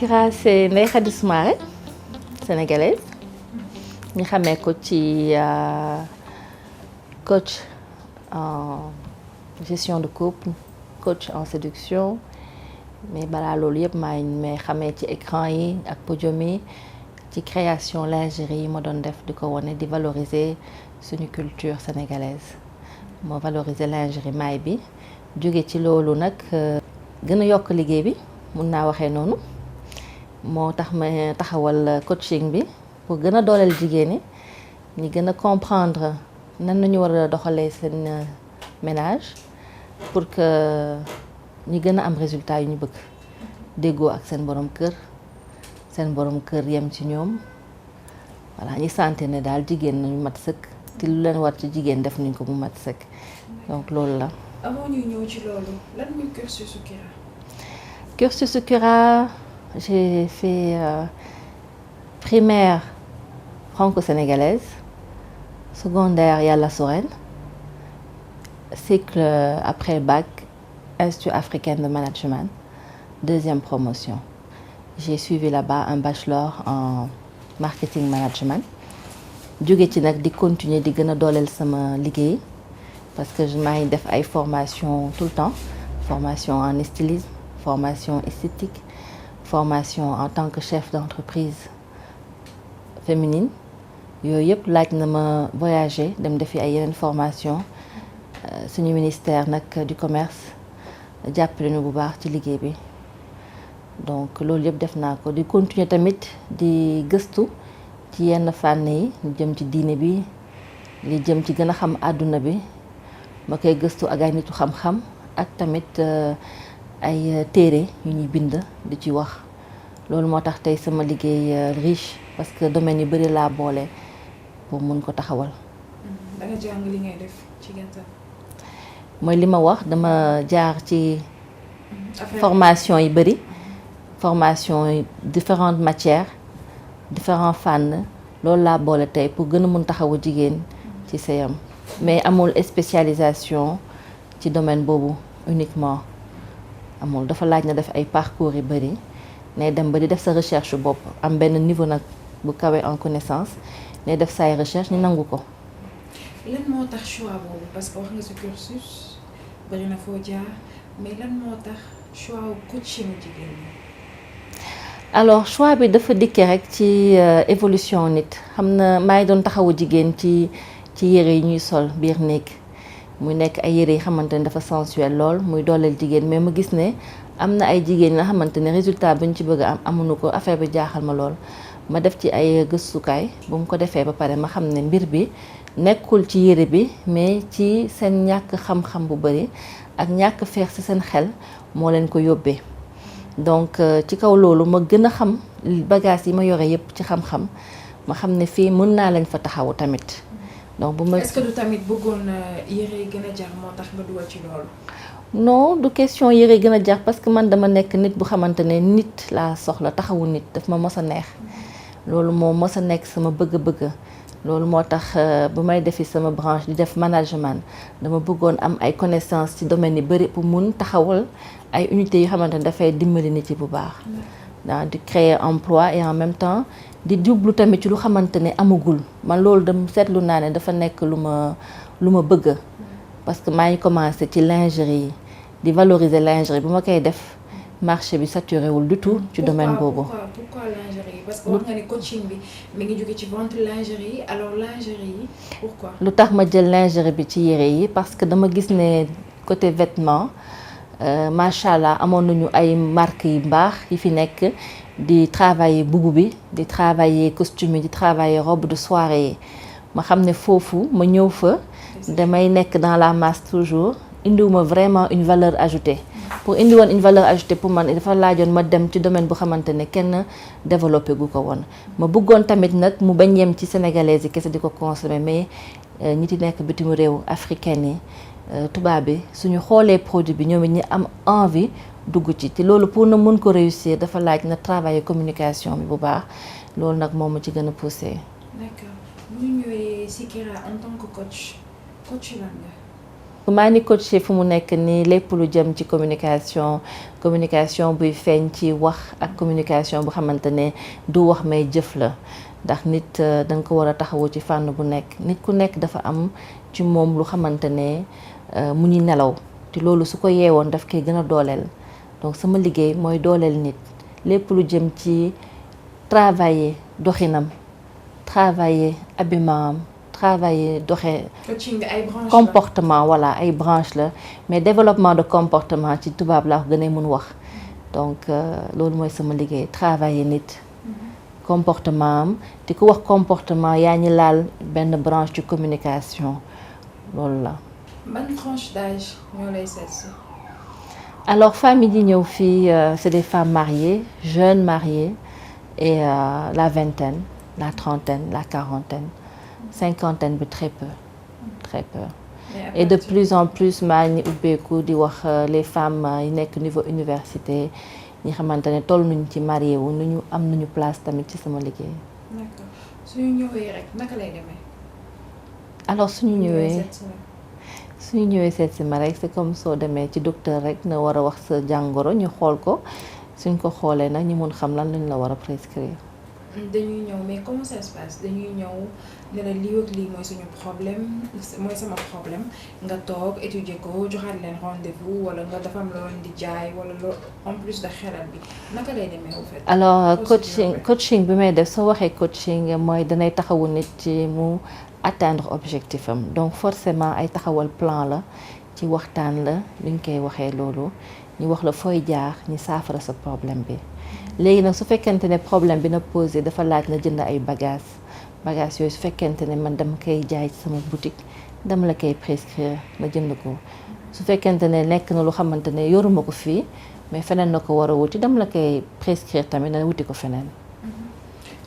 Kira c'est Ndeye Khady Soumaré, sénégalaise. ñu xamee ko ci coach en gestion de couple, coach en séduction, mais balaa loolu yëpp may xamee ci écran yi ak podium yi ci création lingerie yi ma doon def di ko wane di valoriser suñu culture sénégalaise. moo valoriser lingerie maay bi jóge ci loolu nag gën a yokk liggéey bi mun naa waxee noonu moo tax ma taxawal coaching bi pour gën a dooleel jigéen ñi gën a comprendre nan nañu war a doxalee seen ménage pour que ñi gën a am résultat yu ñu bëgg déggoo ak seen borom kër yem ci ñoom voilà ñi santé ne daal jigéen nañu mat sëkk te lu leen war ci jigéen def nañ ko mu mat sëkk donc loolu la. avant ñuy ñëw ci loolu lan mooy cursusu Kira. cursusu Kira j'ai fait primaire franco-sénégalaise, secondaire Yalla Soren, cycle après bac Institut africain de management, deuxième promotion. J'ai suivi là-bas un bachelor en marketing management. jóge ci nag di continuer di gën a dooleel sama liggéey parce que maa ngi def ay formation tout le temps, formation en stylisme, formation esthétique, formation en tant que chef d'entreprise féminine. yooyu yëpp laaj na ma voyager dem defi ay yeneen formation suñu ministère nag du commerce jàppale ñu bu baax ci liggéey bi donc loolu yëpp def naa ko di continuer tamit di gëstu ci yenn fànn yi lu jëm ci diine bi li jëm ci gën a xam àdduna bi ma koy gëstu ak ay nitu xam-xam ak tamit ay téere yu ñuy bind di ci wax loolu moo tax tey sama liggéey riche parce que domaine yu bari laa boole pour mun ko taxawal. da nga jàng li ngay def ci gàttal. mooy li ma wax dama jaar ci formation yi bari formation yi différentes matières différents fànn loolu laa boole tey pour gën a mun taxawu jigéen ci sëyam mais amul spécialisation ci domaine boobu uniquement amul dafa laaj na def ay parcours yu bari ne dem ba di def sa recherche bopp am benn niveau nag bu kawe en connaissance ne def say recherche ñu nangu ko. lan moo tax choix boobu parce que wax nga sa cursus bari na foo jaar mais lan moo tax choix coaching jigéen ñi. alors choix bi dafa dikkee rek ci évolution nit xam na maa ngi doon taxawu jigéen ci yére yi ñuy sol biir néeg muy nekk ay yére yi xamante ne dafa sensuel lool muy dooleel jigéen mais ma gis ne am na ay jigéen nga xamante ne résultat bi ñu ci bëgg a am amuñu ko affaire bi jaaxal ma lool ma def ci ay gëstukaay bu mu ko defee ba pare ma xam ne mbir bi nekkul ci yére bi mais ci seen ñàkk xam-xam bu bari ak ñàkk feex ci seen xel moo leen ko yóbbee donc ci kaw loolu ma gën a xam bagage yi ma yore yépp ci xam-xam ma xam ne fii mën naa leen fa taxawu tamit donc bu ma. est-ce que du tamit bëggoon yére yi gën a jar moo tax nga dugal ci loolu. non du question yére gën a jar parce que man dama nekk nit bu xamante ne nit laa soxla taxawu nit daf ma mos a neex loolu moo mos a nekk sama bëgg-bëgg loolu moo tax bu may defi sama branche di def management dama bëggoon am ay connaissances ci domaine yi bari pour mun taxawal ay unités yu xamante ne dafay dimbali nit yi bu baax. di créer emploi et en même temps di jublu tamit ci lu xamante ne amagul man loolu dem seetlu naa ne dafa nekk lu ma bëgg. parce que maa ngi commencé ci lingerie yi di valoriser lingerie bu ma koy def marché bi saturé wul du tout ci domaine boobu. pourquoi lingerie parce que wax nga ni coaching bi mi ngi jóge ci vente lingerie yi alors lingerie yi pourquoi. lu tax ma jël lingerie bi ci yére yi parce que dama gis ne côté vêtement macha allah amoon nañu ay marques yu baax yi fi nekk di travailler bubu bi di travailler costume yi di travailler robe de soirée yi ma xam ne foofu ma ñëw fa. damay nekk dans la masse toujours indiwuma vraiment une valeur ajoutée pour indi woon une valeur ajoutée pour man dafa laajoon ma dem ci domaine bu xamante ne kenn développé gu ko woon ma bëggoon tamit nag mu bañ yem ci sénégalais yi kese di ko consommer mais ñi ci nekk bitim réew africaine yi tubaab bi suñu xoolee produit bi ñoom it ñi am envie dugg ci te loolu pour na mën ko réussir dafa laaj na travailler communication bi bu baax loolu nag moom ma ci gën a poussé. D'accord bu ñu ñëwee si Kira en tant que coach lan nga. maa ni coaché fu mu nekk nii lépp lu jëm ci communication buy feeñ ci wax ak communication bu xamante ne du wax may jëf la ndax nit da nga ko war a taxawu ci fànn bu nekk nit ku nekk dafa am ci moom lu xamante ne mu ngi nelaw te loolu su ko yeewoon daf koy gën a dooleel donc sama liggéey mooy dooleel nit lépp lu jëm ci travailler doxinam travailler habillement am travailler doxe comportement voilà ay branche la mais développement de comportement ci tubaab laa ko gën a mën wax donc loolu mooy sama liggéey travailler nit comportement am te ku wax comportement yaa ñi laal benn branche ci communication loolu la. ban tranche d'âge ñoo lay seet si. alors famille yi ñëw fii c'est des femmes mariées jeunes mariées et la vingtaine la trentaine la quarantaine cinquantaine bi très peu et de plus en plus maa ngi ubbeeku di wax les femmes yi nekk niveau université ñi xamante ne toll nañu ci marié wu nu ñu am nañu place tamit ci sama liggéey. d'accord suñu ñëwee rek naka lay demee. alors suñu ñëwee seet si ma rek c'est comme soo demee ci docteur rek na war a wax sa jàngoro ñu xool ko suñ ko xoolee nag ñu mun xam lan lañ la war a prescrire. dañuy ñëw mais comment ça se passe dañuy ñëw ne la lii ak lii mooy suñu problème mooy sama problème nga toog étudier ko joxaat leen rendez-vous wala nga dafa am loolu di jaay wala loo en plus de xelal bi naka lay demee au fait. alors coaching bi may def soo waxee coaching mooy danay taxawu nit ci mu atteindre objectif am donc forcément ay taxawal plan la ci waxtaan la luñ koy waxee loolu ñu wax la fooy jaar ñu saafara sa problème bi. léegi nag su fekkente ne problème bi na posé dafa laaj na jënd ay bagages yooyu su fekkente ne man dama koy jaay ci sama boutique dama la koy prescrire na jënd ko su fekkente ne nekk na lu xamante ne yoruma ko fii mais feneen na ko war a wuti dama la koy prescrire tamit na wuti ko feneen.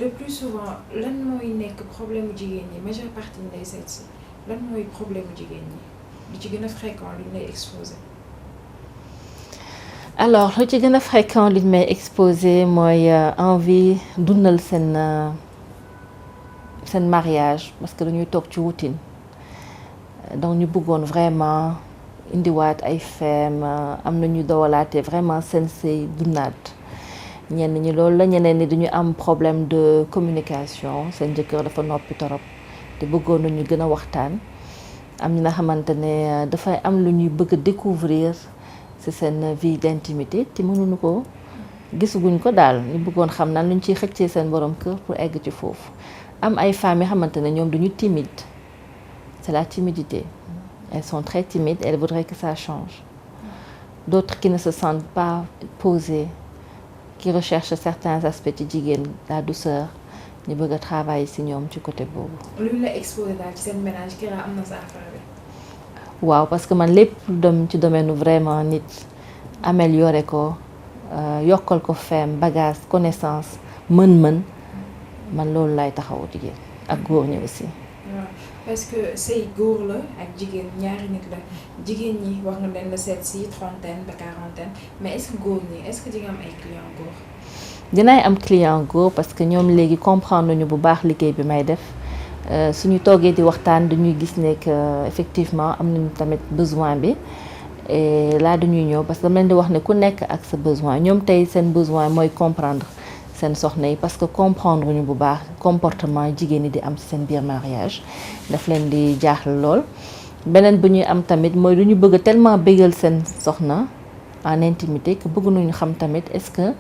le plus souvent lan mooy nekk problème mu jigéen ñi majeure partie ñu lay seet si lan mooy problème mu jigéen ñi lu ci gën a fréquent lu ñu lay exposé. alors lu ci gën a fréquent li may exposé mooy envie dundal seen mariage parce que dañuy toog ci routine donc ñu bëggoon vraiment indiwaat ay feem am na ñu dawalaatee vraiment seen sëy dundaat ñenn ñi loolu la ñeneen ñi dañu am problème de communication seen jëkkër dafa noppi torop te bëggoon nañu gën a waxtaan am ñi nga xamante ne dafay am lu ñuy bëgg a découvrir ci seen vie d'intimité te mënuñu ko gisaguñ ko daal ñu bëggoon xam nan luñ ciy xëccee seen borom kër pour egg ci foofu am ay femmes yi xamante ne ñoom duñu timide c'est la timidité elles sont très timides elles voudraient que ça change d'autres qui ne se sentent pas posées qui recherchent certains aspects ci jigéen la douceur ñu bëgg a travailler ci ñoom ci côté boobu. luñ la exposé daal ci seen ménage kii am na saafara bi. waaw parce que man lépp lu dem ci domaine vraiment nit améliorer ko yokkal ko feem bagage connaissance mën-mën man loolu lay taxawu jigéen ak góor ñi aussi. waaw parce que say góor la ak jigéen ñaari nit la jigéen ñi wax nga leen la seet si trentaine ba quarantaine mais est-ce que góor ñi est-ce que di nga am ay clients góor. dinaay am client góor parce que ñoom léegi comprendre nañu bu baax liggéey bi may def. suñu toogee di waxtaan dañuy gis ne que effectivement am nañu tamit besoin bi et là dañuy ñëw parce que dama leen di wax ne ku nekk ak sa besoin ñoom tey seen besoin mooy comprendre seen soxna yi parce que comprendre ñu bu baax comportement jigéen ñi di am ci seen biir mariage daf leen di jaaxle lool. beneen bu ñuy am tamit mooy du ñu bëgg tellement bégal seen soxna en intimité que bëgg nañu xam tamit est-ce que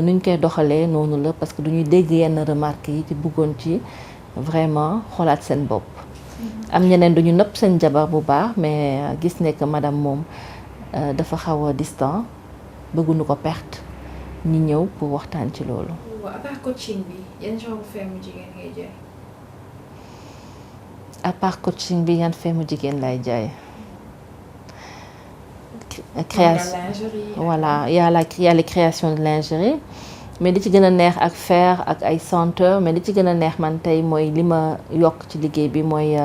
nuñ koy doxalee noonu la parce que duñuy dégg yenn remarques yi ci bëggoon ci. vraiment xoolaat seen bopp am ñeneen duñu nëpp seen jabar bu baax mais gis ne que madame moom dafa xaw a distant bëgguñu ko perte ñi ñëw pour waxtaan ci loolu. waaw à part coaching bi yan genre feemu jigéen ngay jaay. à part coaching bi yan feemu jigéen lay jaay. création voilà y a les créations de lingerie. mais li ci gën a neex ak fer ak ay senteur mais li ci gën a neex man tey mooy li ma yokk ci liggéey bi mooy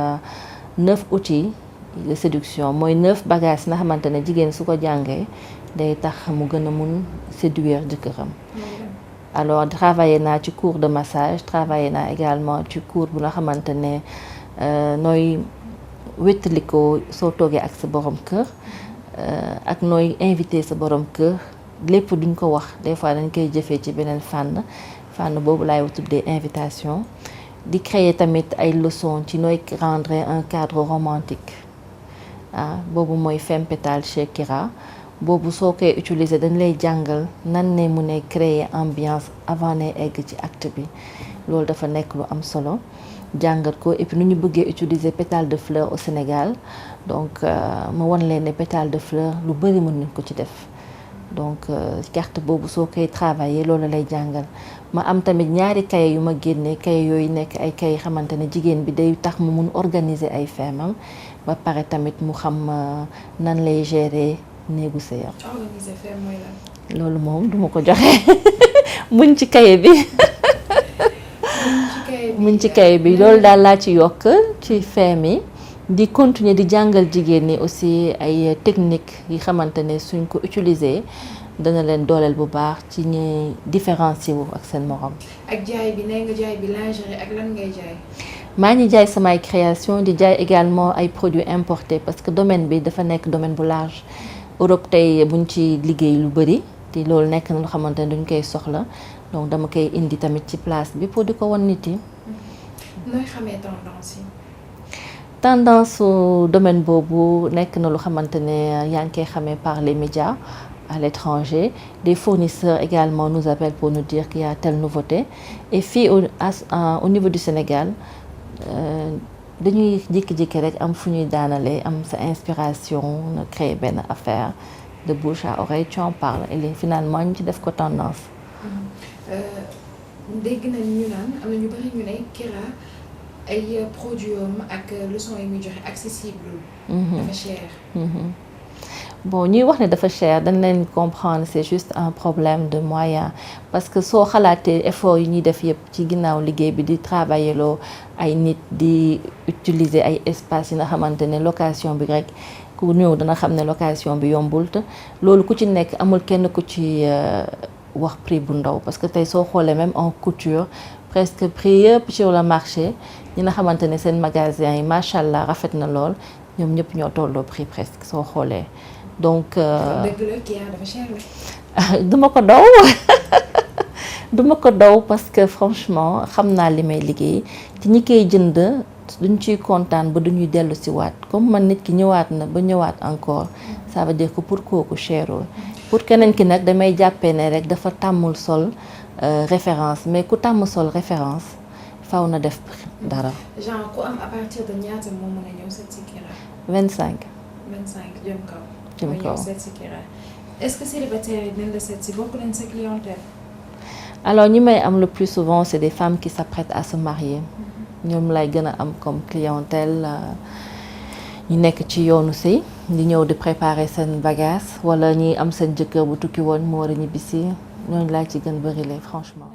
9 outils de séduction mooy 9 bagages nga xamante ne jigéen su ko jàngee day tax mu gën a mun séduire jëkkëram. alors travaillé naa ci cours de massage travaillé naa également ci cours bu nga xamante ne nooy wéttali ko soo toogee ak sa borom kër ak nooy invité sa borom kër lépp duñ ko wax des fois dañ koy jëfee ci beneen fànn boobu laay tuddee invitation di créer tamit ay leçons ci nooy rendre un cadre romantique boobu mooy Femme Pétale chez Kira boobu soo koy utiliser dañ lay jàngal nan ne mu ne créer ambiance avant ne egg ci acte bi loolu dafa nekk lu am solo jàngat ko et puis nu ñu bëggee utiliser pétale de fleur au Sénégal donc ma won leen ne pétale de fleur lu bari mën nañ ko ci def donc carte boobu soo koy travailler loolu lay jàngal ma am tamit ñaari cahier yu ma génnee cahier yooyu nekk ay cahier xamante ne jigéen bi day tax mu mun organiser ay feemam ba pare tamit mu xam nan lay gérer néegu sëyam. organiser feem mooy lan. loolu moom duma ko joxe muñ ci cahier bi. muñ ci cahier bi loolu daal laa ci yokk ci feem yi di continuer di jàngal jigéen ñi aussi ay techniques yi xamante ne suñ ko utiliser dana leen dooleel bu baax ci ñi différencier wu ak seen morom. ak jaay bi nee nga jaay bi lingerie ak lan ngay jaay. maa ngi jaay samay création di jaay également ay produits importés parce que domaine bi dafa nekk domaine bu large Europe tey buñ ci liggéey lu bari te loolu nekk na lu xamante ne duñ koy soxla donc dama koy indi tamit ci place bi pour di ko wan nit yi. nooy xamee tendance yi. tendance su domaine boobu nekk na lu xamante ne yaa ngi koy xamee par les médias à l'étranger. Des fournisseurs également nous appellent pour nous dire qu'il y a telle nouveauté. Et fii au niveau du Sénégal dañuy jékki-jékki rek am fu ñuy daanalee am sa inspiration na créer benn affaire de bouche à oreille tu en parles et finalement ñu ci def ko tendance. dégg nañ ñu naan am na ñu bari ñu ne Kira ay produits ak leçons yi muy joxe accessible. dafa cher. bon ñuy wax ne dafa cher dañ leen comprendre c'est juste un problème de moyens parce que soo xalaatee effort yi ñuy def yëpp ci ginnaaw liggéey bi di travailler loo ay nit di utiliser ay espaces yi nga xamante ne location bi rek ku ñëw dana xam ne location bi yombul te loolu ku ci nekk amul kenn ku ci wax prix bu ndaw parce que tey soo xoolee même en couture presque prix yëpp sur le marché ñi nga xamante ne seen magasin yi macha allah rafet na lool ñoom ñëpp ñoo tolloo prix presque soo xoolee. donc dëgg la kii dafa cher la. duma ko daw duma ko daw parce que franchement xam naa li may liggéey ci ñi koy jënd duñ ciy kontaan ba duñuy dellu si waat comme man nit ki ñëwaat na ba ñëwaat encore ça veut dire que pour kooku cherul pour keneen ki nag damay jàppee ne rek dafa tàmmul sol référence mais ku tàmm sol référence faw na def dara. genre ku am à partir de ñaata moo mën a ñëw seet si Kira. 25. 25 jëm kaw. jëm kaw seet si Kira est-ce que célibataire yi dinañ la seet si bokk nañ sa clientèle. alors ñi may am le plus souvent c'est des femmes qui s'apprêtent à se marier. ñoom lay gën a am comme clientèle ñu nekk ci yoonu sëy di ñëw di préparer seen bagage wala ñi am seen jëkkër bu tukki woon mu war a ñibbisi ñooñu laa ci gën bëri lee franchement.